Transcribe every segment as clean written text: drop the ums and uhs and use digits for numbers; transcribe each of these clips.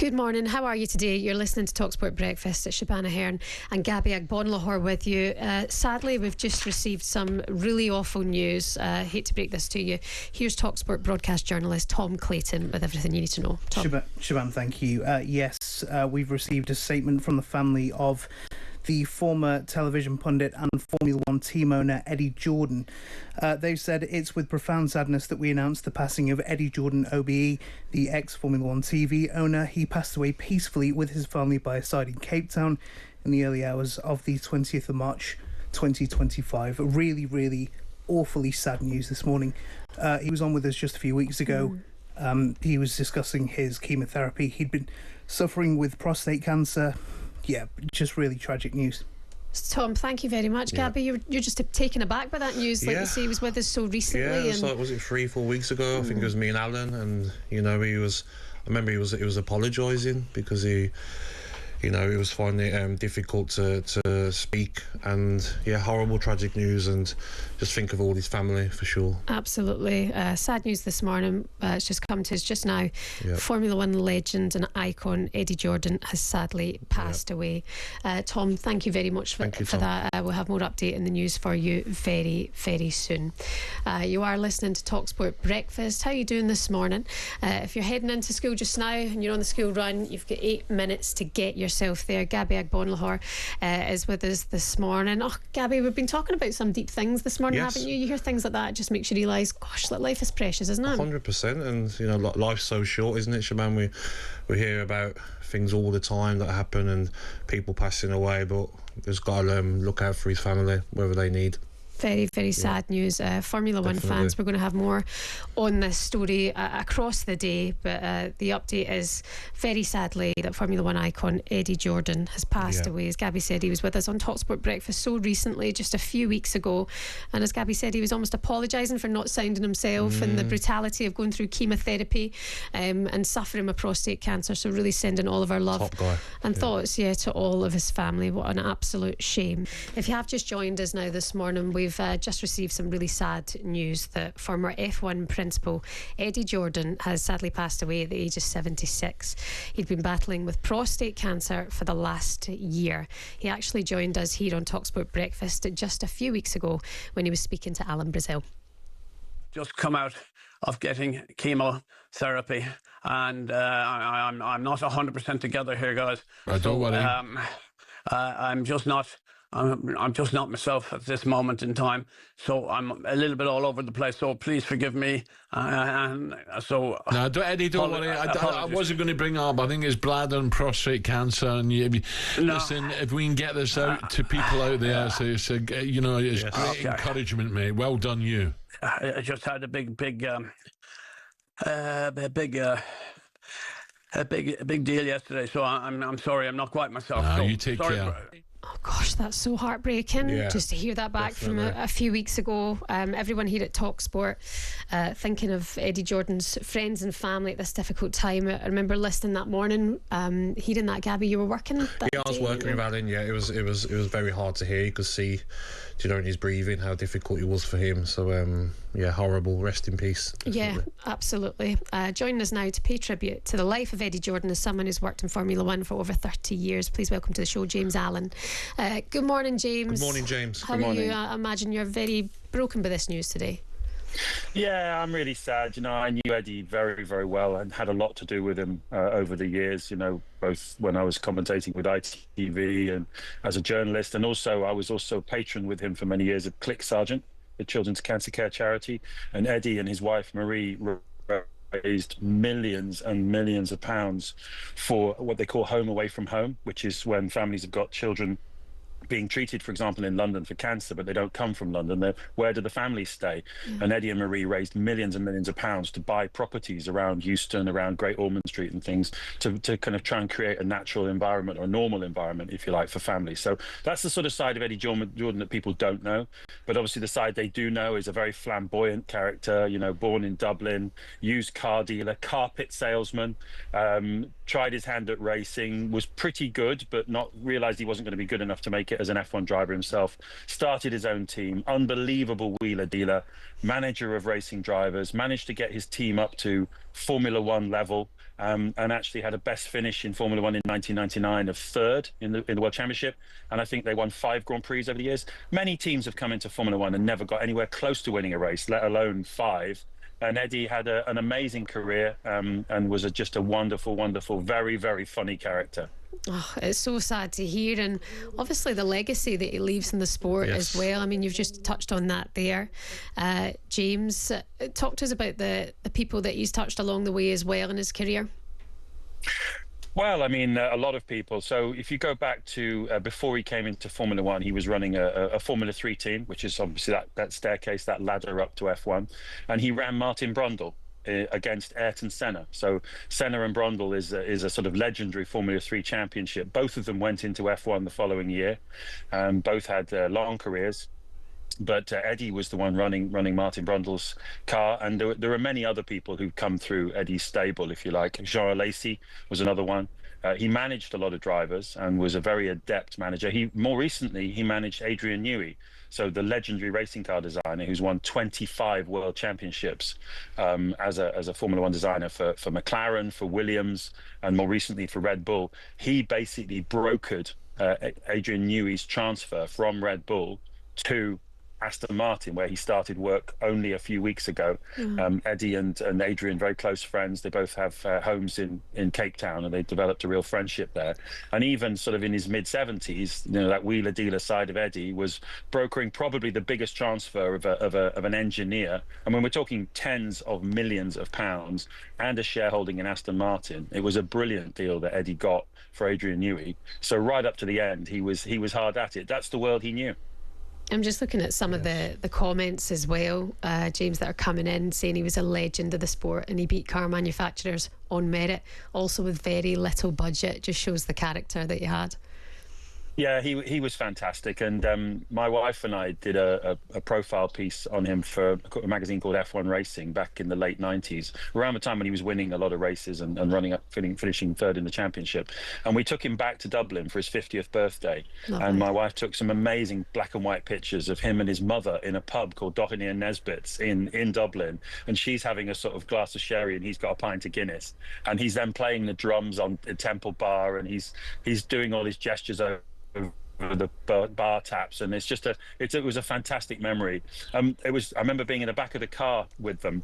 Good morning. How are you today? You're listening to talkSPORT Breakfast. It's Shabana Hearn and Gabby Agbonlahor with you. Sadly, we've just received some really awful news. Hate to break this to you. Here's talkSPORT broadcast journalist Tom Clayton with everything you need to know. Tom. Shaban, thank you. Yes, we've received a statement from the family of the former television pundit and Formula One team owner Eddie Jordan. They've said it's with profound sadness that we announce the passing of Eddie Jordan OBE, the ex-Formula One TV owner. He passed away peacefully with his family by his side in Cape Town in the early hours of the 20th of March 2025. Really, really awfully sad news this morning. He was on with us just a few weeks ago. He was discussing his chemotherapy. He'd been suffering with prostate cancer. Yeah, just really tragic news. Tom, thank you very much. Gabby, you're just taken aback by that news. Like you say, he was with us so recently. Yeah, it was like, was it 3-4 weeks ago? I think it was me and Alan, and I remember he was apologising because he was finding it difficult to speak, and horrible tragic news, and just think of all his family for sure. Absolutely. Sad news this morning. It's just come to us just now. Formula One legend and icon Eddie Jordan has sadly passed away. Tom, thank you very much for that. We'll have more update in the news for you very, very soon. You are listening to talkSPORT Breakfast. How are you doing this morning? If you're heading into school just now and you're on the school run, you've got 8 minutes to get yourself there. Gabby Agbonlahor is with us this morning. Oh, Gabby, we've been talking about some deep things this morning, haven't you? You hear things like that, it just makes you realise, gosh, life is precious, isn't it? 100%, and life's so short, isn't it, Shaban? We hear about things all the time that happen and people passing away, but just got to look out for his family, whether they need. Very, very sad news. Formula One fans, we're going to have more on this story across the day, but the update is, very sadly, that Formula One icon Eddie Jordan has passed away. As Gabby said, he was with us on talkSPORT Breakfast so recently, just a few weeks ago, and as Gabby said, he was almost apologising for not sounding himself and the brutality of going through chemotherapy and suffering with prostate cancer. So really sending all of our love and thoughts to all of his family. What an absolute shame. If you have just joined us now this morning, we've just received some really sad news that former F1 principal Eddie Jordan has sadly passed away at the age of 76. He'd been battling with prostate cancer for the last year. He actually joined us here on talkSPORT Breakfast just a few weeks ago when he was speaking to Alan Brazil. Just come out of getting chemotherapy, and I'm not 100% together here, guys. Don't worry. I'm just not myself at this moment in time, so I'm a little bit all over the place, so please forgive me. No, Eddie, don't worry. I wasn't going to bring it up. I think it's bladder and prostate cancer, and listen, if we can get this out to people out there, it's great encouragement, mate. Well done, you. I just had a big deal yesterday, so I'm sorry, I'm not quite myself. No, you take care. Oh gosh, that's so heartbreaking just to hear that back from a few weeks ago. Everyone here at talkSPORT thinking of Eddie Jordan's friends and family at this difficult time. I remember listening that morning, hearing that. Gabby, you were working that day? I was working with Alan. It was very hard to hear. You could see, in his breathing how difficult it was for him. So horrible. Rest in peace. Definitely. Yeah, absolutely. Joining us now to pay tribute to the life of Eddie Jordan is someone who's worked in Formula One for over 30 years. Please welcome to the show James Allen. Good morning, James. Good morning, James. How are you? I imagine you're very broken by this news today. Yeah, I'm really sad. I knew Eddie very, very well and had a lot to do with him over the years, both when I was commentating with ITV and as a journalist, and also I was also a patron with him for many years at Click Sergeant, the Children's Cancer Care Charity, and Eddie and his wife Marie raised millions and millions of pounds for what they call home away from home, which is when families have got children being treated, for example, in London for cancer, but they don't come from London. Where do the families stay? And Eddie and Marie raised millions and millions of pounds to buy properties around Euston, around Great Ormond Street and things to kind of try and create a natural environment, or a normal environment, if you like, for families. So that's the sort of side of Eddie Jordan that people don't know. But obviously the side they do know is a very flamboyant character, born in Dublin, used car dealer, carpet salesman, tried his hand at racing, was pretty good, but not realised he wasn't going to be good enough to make it as an F1 driver himself, started his own team, unbelievable wheeler dealer, manager of racing drivers, managed to get his team up to Formula One level, and actually had a best finish in Formula One in 1999 of third in the World Championship. And I think they won 5 Grand Prix over the years. Many teams have come into Formula One and never got anywhere close to winning a race, let alone 5. And Eddie had an amazing career, and was just a wonderful, wonderful, very, very funny character. Oh, it's so sad to hear, and obviously the legacy that he leaves in the sport as well. I mean, you've just touched on that there. James, talk to us about the people that he's touched along the way as well in his career. Well, I mean, a lot of people. So if you go back to before he came into Formula One, he was running a Formula 3 team, which is obviously that staircase, that ladder up to F1. And he ran Martin Brundle against Ayrton Senna. So Senna and Brundle is a sort of legendary Formula 3 championship. Both of them went into F1 the following year. Both had long careers. But Eddie was the one running Martin Brundle's car, and there are many other people who've come through Eddie's stable, if you like. Jean Alesi was another one. He managed a lot of drivers and was a very adept manager. More recently he managed Adrian Newey, so the legendary racing car designer who's won 25 world championships as a Formula One designer for McLaren, for Williams, and more recently for Red Bull. He basically brokered Adrian Newey's transfer from Red Bull to Aston Martin, where he started work only a few weeks ago. Eddie and Adrian, very close friends. They both have homes in Cape Town, and they developed a real friendship there. And even sort of in his mid-70s, that wheeler dealer side of Eddie was brokering probably the biggest transfer of an engineer. And when we're talking tens of millions of pounds and a shareholding in Aston Martin, it was a brilliant deal that Eddie got for Adrian Newey. So right up to the end, he was hard at it. That's the world he knew. I'm just looking at some of the comments as well, James, that are coming in saying he was a legend of the sport and he beat car manufacturers on merit, also with very little budget. Just shows the character that he had. Yeah, he was fantastic, and my wife and I did a profile piece on him for a magazine called F1 Racing back in the late 90s, around the time when he was winning a lot of races and running up, finishing third in the championship. And we took him back to Dublin for his 50th birthday. Lovely. And my wife took some amazing black and white pictures of him and his mother in a pub called Doherty and Nesbitt's in Dublin, and she's having a sort of glass of sherry and he's got a pint of Guinness, and he's then playing the drums on Temple Bar, and he's doing all his gestures over the bar taps, and it was a fantastic memory. I remember being in the back of the car with them,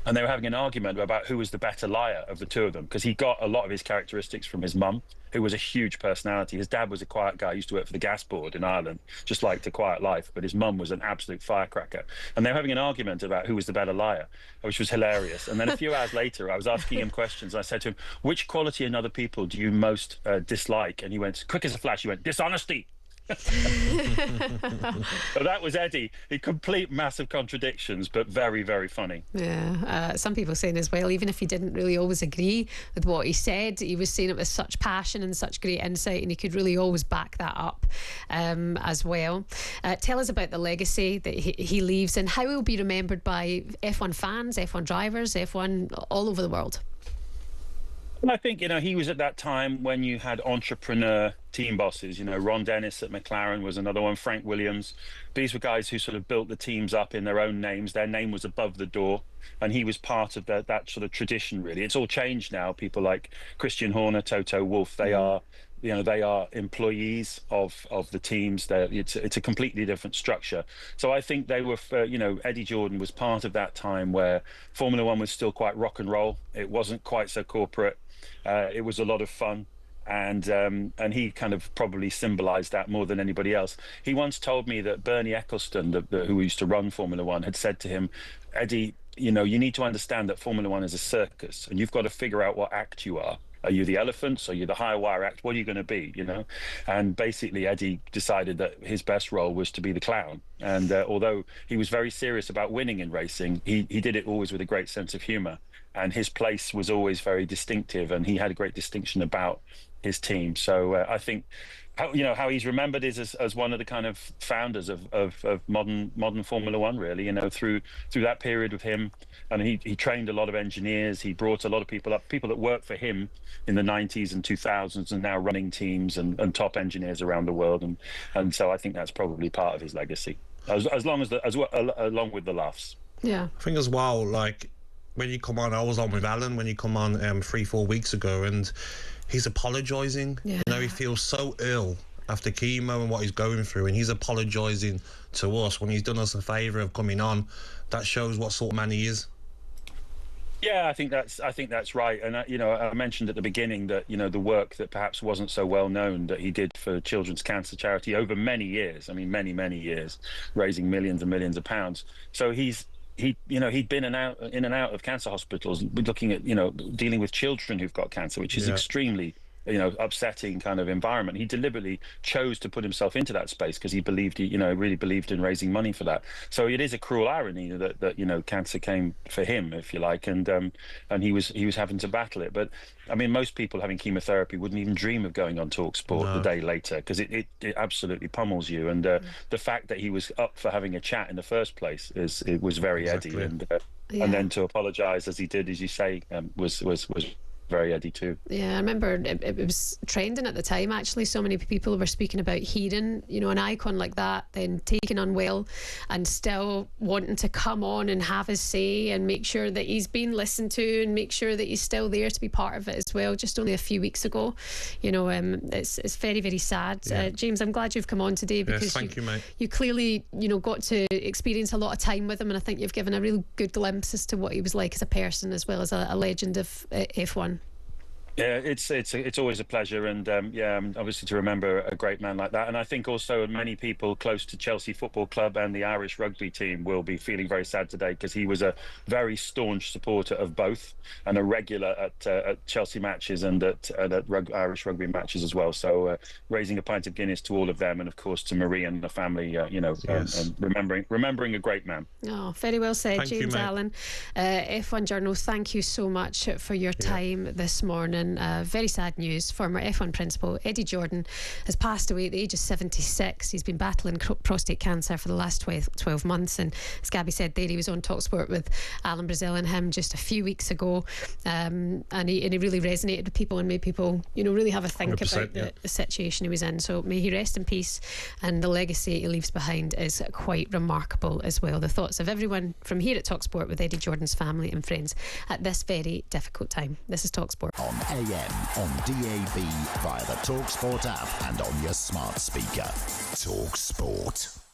and they were having an argument about who was the better liar of the two of them, because he got a lot of his characteristics from his mum, who was a huge personality. His dad was a quiet guy, used to work for the gas board in Ireland, just liked a quiet life, but his mum was an absolute firecracker. And they were having an argument about who was the better liar, which was hilarious. And then a few hours later, I was asking him questions. I said to him, which quality in other people do you most dislike? And he went, quick as a flash, he went, dishonesty. So that was Eddie. He complete massive contradictions, but very, very funny. Yeah. Some people saying as well, even if he didn't really always agree with what he said, he was saying it with such passion and such great insight, and he could really always back that up as well. Tell us about the legacy that he leaves and how he'll be remembered by F1 fans, F1 drivers, F1 all over the world. I think, he was at that time when you had entrepreneur team bosses. Ron Dennis at McLaren was another one, Frank Williams. These were guys who sort of built the teams up in their own names. Their name was above the door, and he was part of that sort of tradition, really. It's all changed now. People like Christian Horner, Toto Wolff, they are employees of the teams. It's a completely different structure. So I think they were, Eddie Jordan was part of that time where Formula One was still quite rock and roll. It wasn't quite so corporate. It was a lot of fun. And he kind of probably symbolized that more than anybody else. He once told me that Bernie Ecclestone, who used to run Formula One, had said to him, Eddie, you need to understand that Formula One is a circus, and you've got to figure out what act you are. Are you the elephants? Are you the high wire act? What are you going to be, And basically, Eddie decided that his best role was to be the clown. And although he was very serious about winning in racing, he did it always with a great sense of humor. And his place was always very distinctive, and he had a great distinction about his team. So I think how he's remembered is as one of the kind of founders of modern Formula One, really. Through that period with him, and he trained a lot of engineers. He brought a lot of people up, people that worked for him in the 90s and 2000s, and now running teams and top engineers around the world. And so I think that's probably part of his legacy, along with the laughs. Yeah, I think as well, like when you come on, I was on with Alan when you come on 3-4 weeks ago, and he's apologising. Yeah. He feels so ill after chemo and what he's going through, and he's apologising to us when he's done us a favour of coming on. That shows what sort of man he is. Yeah, I think that's right. And I mentioned at the beginning that the work that perhaps wasn't so well known that he did for Children's Cancer Charity over many years. I mean, many years, raising millions and millions of pounds. So he'd been in and out of cancer hospitals, looking at dealing with children who've got cancer, which is extremely upsetting kind of environment. He deliberately chose to put himself into that space because he believed, really believed in raising money for that. So it is a cruel irony that cancer came for him, if you like, and he was having to battle it. But I mean, most people having chemotherapy wouldn't even dream of going on talkSPORT the day later, because it absolutely pummels you. And the fact that he was up for having a chat in the first place was very Eddie, and then to apologise as he did, as you say, was very Eddie too. Yeah, I remember it was trending at the time, actually. So many people were speaking about hearing, an icon like that, then taken unwell and still wanting to come on and have his say and make sure that he's been listened to and make sure that he's still there to be part of it as well. Just only a few weeks ago, it's very, very sad. James, I'm glad you've come on today, because thank you, mate. You clearly, got to experience a lot of time with him, and I think you've given a real good glimpse as to what he was like as a person, as well as a legend of F1. Yeah, it's always a pleasure, and obviously to remember a great man like that. And I think also many people close to Chelsea Football Club and the Irish rugby team will be feeling very sad today, because he was a very staunch supporter of both and a regular at Chelsea matches and at Irish rugby matches as well. So raising a pint of Guinness to all of them, and of course to Marie and the family, and remembering a great man. Oh, very well said. Thank James you, Allen, F1 Journal, thank you so much for your time this morning. Very sad news. Former F1 principal Eddie Jordan has passed away at the age of 76. He's been battling prostate cancer for the last 12 months, and as Gabby said there, he was on talkSPORT with Alan Brazil and him just a few weeks ago, and he really resonated with people and made people really have a think about the situation he was in. So may he rest in peace, and the legacy he leaves behind is quite remarkable as well. The thoughts of everyone from here at talkSPORT with Eddie Jordan's family and friends at this very difficult time. This is talkSPORT. On AM, on DAB, via the talkSPORT app and on your smart speaker. talkSPORT.